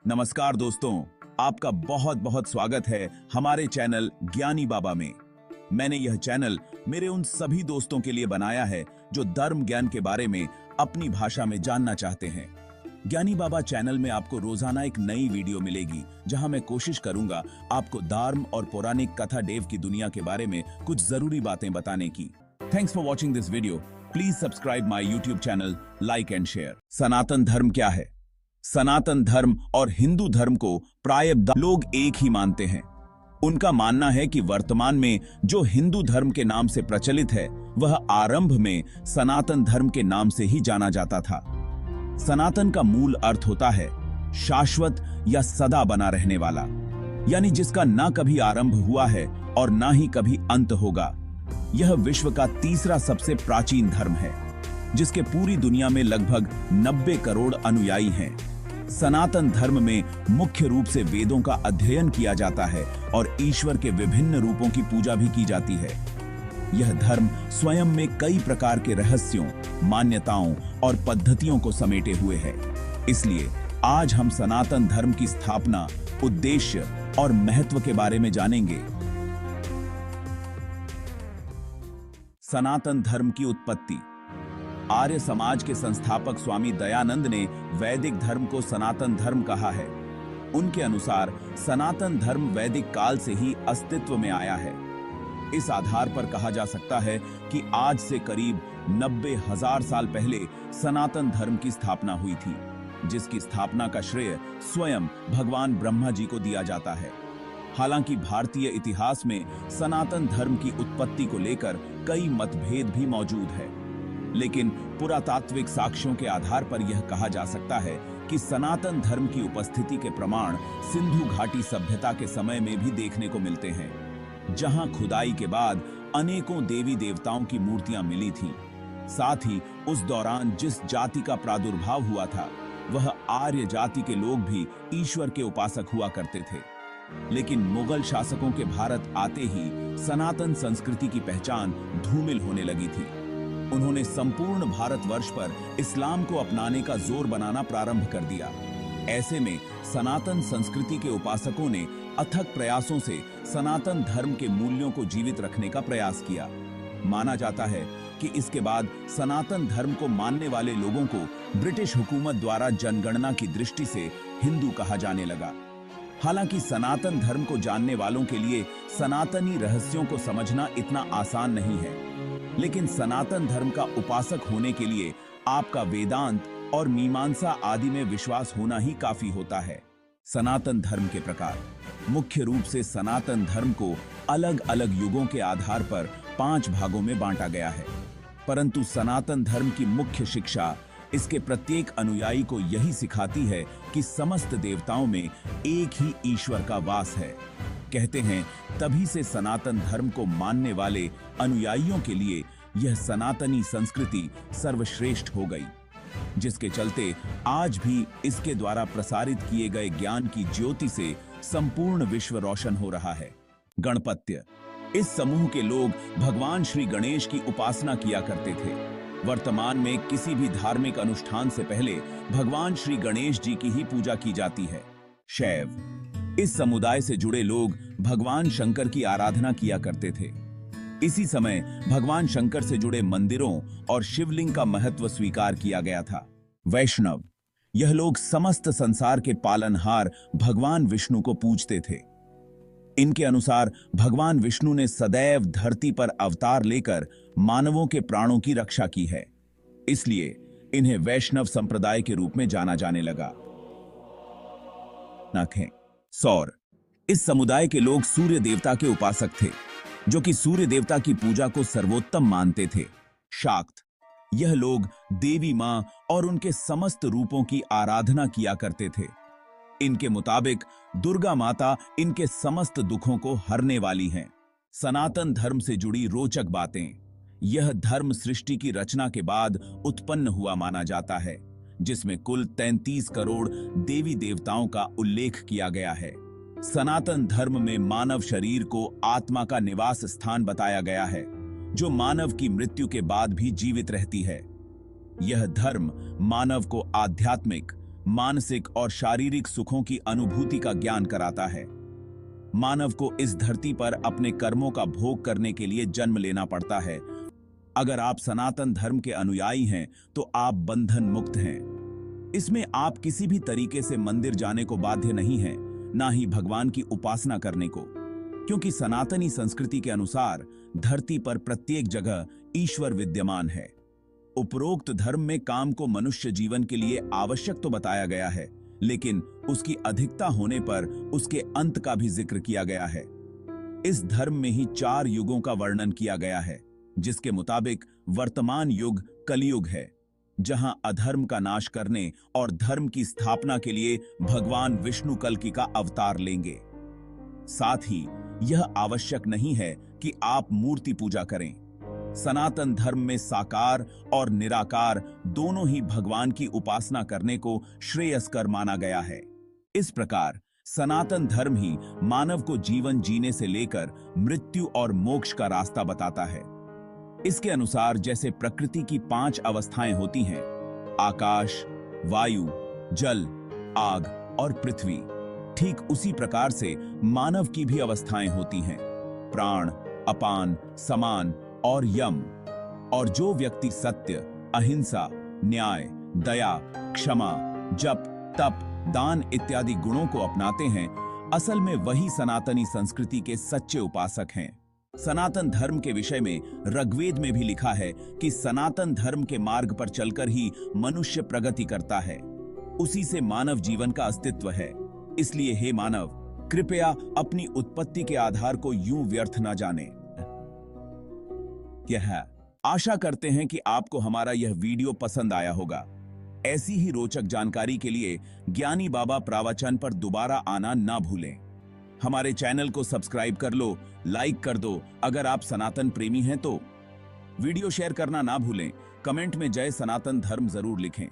नमस्कार दोस्तों, आपका बहुत बहुत स्वागत है हमारे चैनल ज्ञानी बाबा में। मैंने यह चैनल मेरे उन सभी दोस्तों के लिए बनाया है जो धर्म ज्ञान के बारे में अपनी भाषा में जानना चाहते हैं। ज्ञानी बाबा चैनल में आपको रोजाना एक नई वीडियो मिलेगी जहां मैं कोशिश करूंगा आपको धर्म और पौराणिक कथा देव की दुनिया के बारे में कुछ जरूरी बातें बताने की। Thanks for watching this video. Please subscribe my YouTube channel, like and share. सनातन धर्म क्या है? सनातन धर्म और हिंदू धर्म को प्राय लोग एक ही मानते हैं। उनका मानना है कि वर्तमान में जो हिंदू धर्म के नाम से प्रचलित है वह आरंभ में सनातन धर्म के नाम से ही जाना जाता था। सनातन का मूल अर्थ होता है शाश्वत या सदा बना रहने वाला, यानी जिसका ना कभी आरंभ हुआ है और ना ही कभी अंत होगा। यह विश्व का तीसरा सबसे प्राचीन धर्म है जिसके पूरी दुनिया में लगभग 90 करोड़ अनुयायी हैं। सनातन धर्म में मुख्य रूप से वेदों का अध्ययन किया जाता है और ईश्वर के विभिन्न रूपों की पूजा भी की जाती है। यह धर्म स्वयं में कई प्रकार के रहस्यों, मान्यताओं और पद्धतियों को समेटे हुए है। इसलिए आज हम सनातन धर्म की स्थापना, उद्देश्य और महत्व के बारे में जानेंगे। सनातन धर्म की उत्पत्ति। आर्य समाज के संस्थापक स्वामी दयानंद ने वैदिक धर्म को सनातन धर्म कहा है। उनके अनुसार सनातन धर्म वैदिक काल से ही अस्तित्व में आया है। इस आधार पर कहा जा सकता है कि आज से करीब 90,000 साल पहले सनातन धर्म की स्थापना हुई थी, जिसकी स्थापना का श्रेय स्वयं भगवान ब्रह्मा जी को दिया जाता है। हालांकि भारतीय इतिहास में सनातन धर्म की उत्पत्ति को लेकर कई मतभेद भी मौजूद है, लेकिन पुरातात्विक साक्ष्यों के आधार पर यह कहा जा सकता है कि सनातन धर्म की उपस्थिति के प्रमाण सिंधु घाटी सभ्यता के समय में भी देखने को मिलते हैं, जहां खुदाई के बाद अनेकों देवी देवताओं की मूर्तियां मिली थीं। साथ ही उस दौरान जिस जाति का प्रादुर्भाव हुआ था वह आर्य जाति के लोग भी ईश्वर के उपासक हुआ करते थे। लेकिन मुगल शासकों के भारत आते ही सनातन संस्कृति की पहचान धूमिल होने लगी थी। उन्होंने संपूर्ण भारतवर्ष पर इस्लाम को अपनाने का जोर बनाना प्रारंभ कर दिया। ऐसे में सनातन संस्कृति के उपासकों ने अथक प्रयासों से सनातन धर्म के मूल्यों को जीवित रखने का प्रयास किया। माना जाता है कि इसके बाद सनातन धर्म को मानने वाले लोगों को ब्रिटिश हुकूमत द्वारा जनगणना की दृष्टि से हिंदू कहा जाने लगा। हालांकि सनातन धर्म को जानने वालों के लिए सनातनी रहस्यों को समझना इतना आसान नहीं है, लेकिन सनातन धर्म का उपासक होने के लिए आपका वेदांत और मीमांसा आदि में विश्वास होना ही काफी होता है। सनातन धर्म के प्रकार। मुख्य रूप से सनातन धर्म को अलग अलग युगों के आधार पर 5 भागों में बांटा गया है, परंतु सनातन धर्म की मुख्य शिक्षा इसके प्रत्येक अनुयायी को यही सिखाती है कि समस्त देवताओं में एक ही ईश्वर का वास है। कहते हैं तभी से सनातन धर्म को मानने वाले अनुयायियों के लिए यह सनातनी संस्कृति सर्वश्रेष्ठ हो गई, जिसके चलते आज भी इसके द्वारा प्रसारित किए गए ज्ञान की ज्योति से संपूर्ण विश्व रोशन हो रहा है। गणपत्य। इस समूह के लोग भगवान श्री गणेश की उपासना किया करते थे। वर्तमान में किसी भी धार्मिक अनुष्ठान से पहले भगवान श्री गणेश जी की ही पूजा की जाती है। शैव। इस समुदाय से जुड़े लोग भगवान शंकर की आराधना किया करते थे। इसी समय भगवान शंकर से जुड़े मंदिरों और शिवलिंग का महत्व स्वीकार किया गया था। वैष्णव। यह लोग समस्त संसार के पालनहार भगवान विष्णु को पूजते थे। इनके अनुसार भगवान विष्णु ने सदैव धरती पर अवतार लेकर मानवों के प्राणों की रक्षा की है, इसलिए इन्हें वैष्णव संप्रदाय के रूप में जाना जाने लगा। सौर। इस समुदाय के लोग सूर्य देवता के उपासक थे, जो कि सूर्य देवता की पूजा को सर्वोत्तम मानते थे। शाक्त। यह लोग देवी मां और उनके समस्त रूपों की आराधना किया करते थे। इनके मुताबिक दुर्गा माता इनके समस्त दुखों को हरने वाली हैं। सनातन धर्म से जुड़ी रोचक बातें। यह धर्म सृष्टि की रचना के बाद उत्पन्न हुआ माना जाता है, जिसमें कुल 33 करोड़ देवी देवताओं का उल्लेख किया गया है। सनातन धर्म में मानव शरीर को आत्मा का निवास स्थान बताया गया है, जो मानव की मृत्यु के बाद भी जीवित रहती है। यह धर्म मानव को आध्यात्मिक, मानसिक और शारीरिक सुखों की अनुभूति का ज्ञान कराता है। मानव को इस धरती पर अपने कर्मों का भोग करने के लिए जन्म लेना पड़ता है। अगर आप सनातन धर्म के अनुयायी हैं तो आप बंधन मुक्त हैं। इसमें आप किसी भी तरीके से मंदिर जाने को बाध्य नहीं हैं, ना ही भगवान की उपासना करने को, क्योंकि सनातनी संस्कृति के अनुसार धरती पर प्रत्येक जगह ईश्वर विद्यमान है। उपरोक्त धर्म में काम को मनुष्य जीवन के लिए आवश्यक तो बताया गया है, लेकिन उसकी अधिकता होने पर उसके अंत का भी जिक्र किया गया है। इस धर्म में ही 4 युगों का वर्णन किया गया है, जिसके मुताबिक वर्तमान युग कलयुग है, जहां अधर्म का नाश करने और धर्म की स्थापना के लिए भगवान विष्णु कल्कि का अवतार लेंगे। साथ ही यह आवश्यक नहीं है कि आप मूर्ति पूजा करें। सनातन धर्म में साकार और निराकार दोनों ही भगवान की उपासना करने को श्रेयस्कर माना गया है। इस प्रकार सनातन धर्म ही मानव को जीवन जीने से लेकर मृत्यु और मोक्ष का रास्ता बताता है। इसके अनुसार जैसे प्रकृति की 5 अवस्थाएं होती हैं, आकाश, वायु, जल, आग और पृथ्वी, ठीक उसी प्रकार से मानव की भी अवस्थाएं होती हैं, प्राण, अपान, समान और यम। और जो व्यक्ति सत्य, अहिंसा, न्याय, दया, क्षमा, जप, तप, दान इत्यादि गुणों को अपनाते हैं, असल में वही सनातनी संस्कृति के सच्चे उपासक हैं। सनातन धर्म के विषय में ऋग्वेद में भी लिखा है कि सनातन धर्म के मार्ग पर चलकर ही मनुष्य प्रगति करता है, उसी से मानव जीवन का अस्तित्व है। इसलिए हे मानव, कृपया अपनी उत्पत्ति के आधार को यूं व्यर्थ न जाने। आशा करते हैं कि आपको हमारा यह वीडियो पसंद आया होगा। ऐसी ही रोचक जानकारी के लिए ज्ञानी बाबा प्रवचन पर दोबारा आना ना भूलें। हमारे चैनल को सब्सक्राइब कर लो, लाइक कर दो अगर आप सनातन प्रेमी हैं तो। वीडियो शेयर करना ना भूलें। कमेंट में जय सनातन धर्म जरूर लिखें।